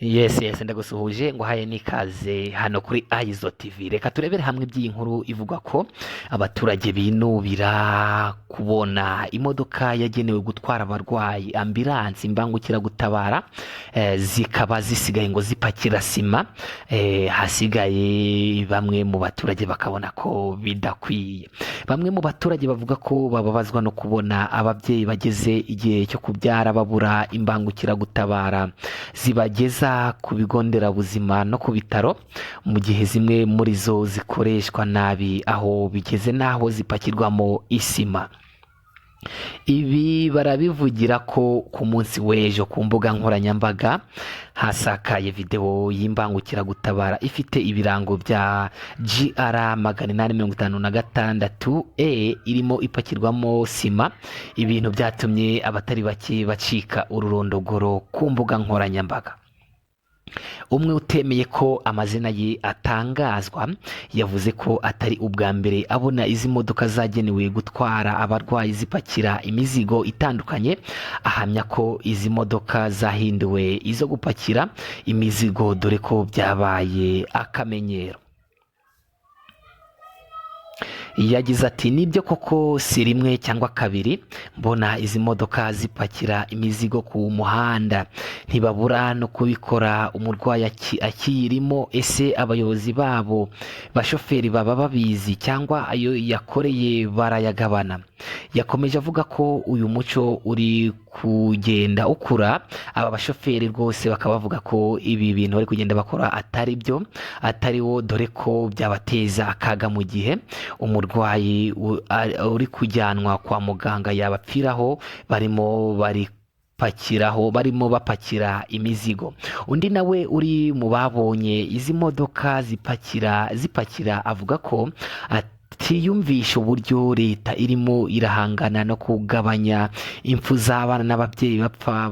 Yes, ndagusuhuje ngo haye nikaze hano kuri Aizo TV. Reka turebere hamwe by'iyi nkuru ivuga ko abaturage binubira kubona imodoka yagenewe gutwara abarwayi ambulance imbangukiragutabara zikaba zisigaye ngo zipakira sima, hasigaye bamwe mu baturage bakabona ko bidakwiye. Bamwe mu baturage bavuga ko bababazwa no kubona ababyeyi bageze igihe cyo kubyara babura imbangukiragutabara zibageza ku bigo nderabuzima no ku bitaro, mu gihe zimwe muri zo zikoreshwa nabi aho bigeze n'aho zipakirwamo isima. Ibi barabivugira ko ku munsi w'ejo ku mbuga nkoranyambaga hasakaye video y'imbangukiragutabara ifite ibirango bya GR 856 irimo ipakirwamo sima, ibintu byatumye abatari bake bacika ururondogoro ku mbuga nkoranyambaga. Umwe utemeye ko amazina ye atangazwa yavuze ko atari ubwa mbere abona izi modoka zagenewe gutwara abarwayi zipakira imizigo itandukanye, ahamya ko izi modoka zahinduwe izo gupakira imizigo dore ko byabaye akamenyero. Yagize ati nibyo koko si rimwe cyangwa kabiri mbona izi modoka zipakira imizigo ku muhanda, ntibabura no kubikora umurwayi akiyirimo. Ese abayobozi babo bashoferi baba babizi cyangwa ayo yakoreye barayagabana? Yakomeje avuga ko uyu muco uri kugenda ukura, aba bashoferi rwose bakaba bavuga ko ibi bintu bari kugenda bakora atari wo, dore ko byabateza akaga mu gihe umurwayi uri kujyanwa kwa muganga yabapfiraho barimo bapakira imizigo. Undi nawe uri mu babonye izi modoka zipakira avuga ko atiyumvisha uburyo leta irimo irahangana no kugabanya impfu z'abana n'ababyeyi bapfa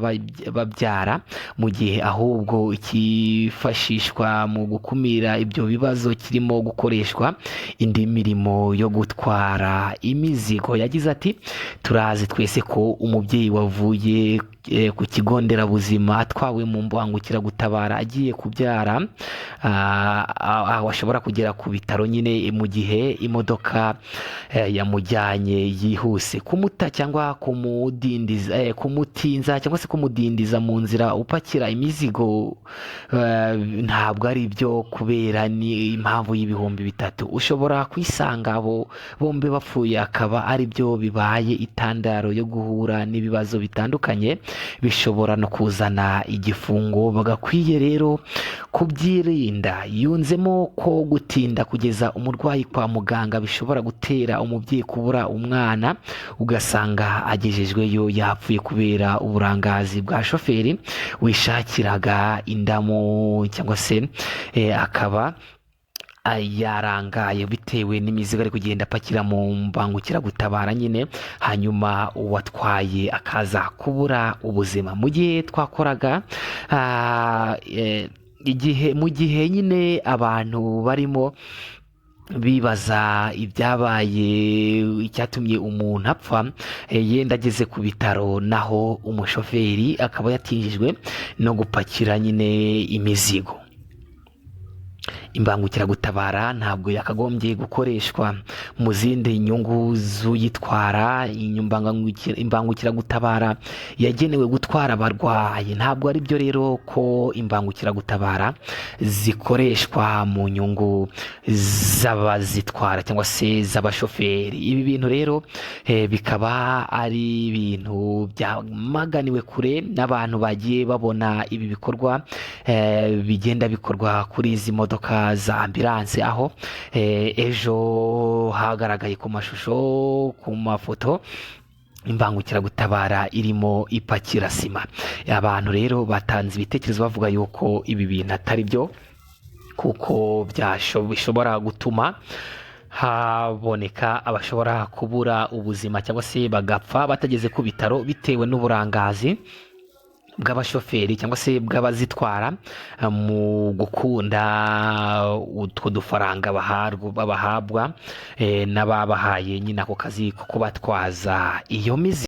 babyara, mu gihe ahubwo ikifashishwa mu gukumira ibyo bibazo kirimo gukoreshwa indi mirimo yo gutwara imizigo. Yagize ati turazi twese ko umubyeyi wavuye ku kigo nderabuzima atwawe mu mbangukiragutabara agiye kubyara, aho ashobora kugera ku bitaro nyine mu gihe imodoka yamujyanye yihuse. Kumuta cyangwa kumutinza cyangwa se kumudindiza mu nzira upakira imizigo ntabwo ari byo, kubera ni impamvu y'ibihumbi 3 ushobora kwisanga abo bombi bapfuye, akaba ari byo bibaye intandaro yo guhura n'ibibazo bitandukanye bishobora no kuzana igifungo. Bagakwiye rero kubyirinda. Yunzemo ko gutinda kugeza umurwayi kwa muganga bishobora gutera umubyeyi kubura umwana, ugasanga agejejweyo yapfuye kubera uburangazi bwa shoferi wishakiraga indamu, cyangwa se akaba yarangaye bitewe n'imizigo ari kugenda apakira mu mbangukiragutabara nyine, hanyuma uwatwaye akaza kubura ubuzima. Mu gihe twakoraga mu gihe nyine abantu barimo bibaza ibyabaye icyatumye umuntu apfa yenda ageze ku bitaro, naho umushoferi akaba yatinjijwe no gupakira nyine imizigo. Imbangukiragutabara ntabwo yakagombye gukoreshwa mu zindi nyungu z'uyitwara. Imbangukiragutabara yagenewe gutwara abarwayi, ntabwo ari byo rero ko imbangukiragutabara zikoreshwa mu nyungu z'abazitwara cyangwa se z'abashoferi. Ibi bintu rero bikaba ari ibintu byamaganiwe kure n'abantu bagiye babona ibi bikorwa bigenda bikorwa kuri izi modoka za ambulance, aho ejo hagaragaye ku mashusho, ku mafoto, imbangukiragutabara irimo ipakira sima. Abantu rero batanze ibitekerezo bavuga yuko ibi bintu atari byo, kuko bishobora gutuma haboneka abashobora kubura ubuzima cyangwa se bagapfa batageze ku bitaro bitewe n'uburangazi bw'abashoferi cyangwa se bw'abazitwara mu gukunda utwo dufaranga bahabwa n'ababahaye nyine ako kazi ko kubatwaza iyo mizigo.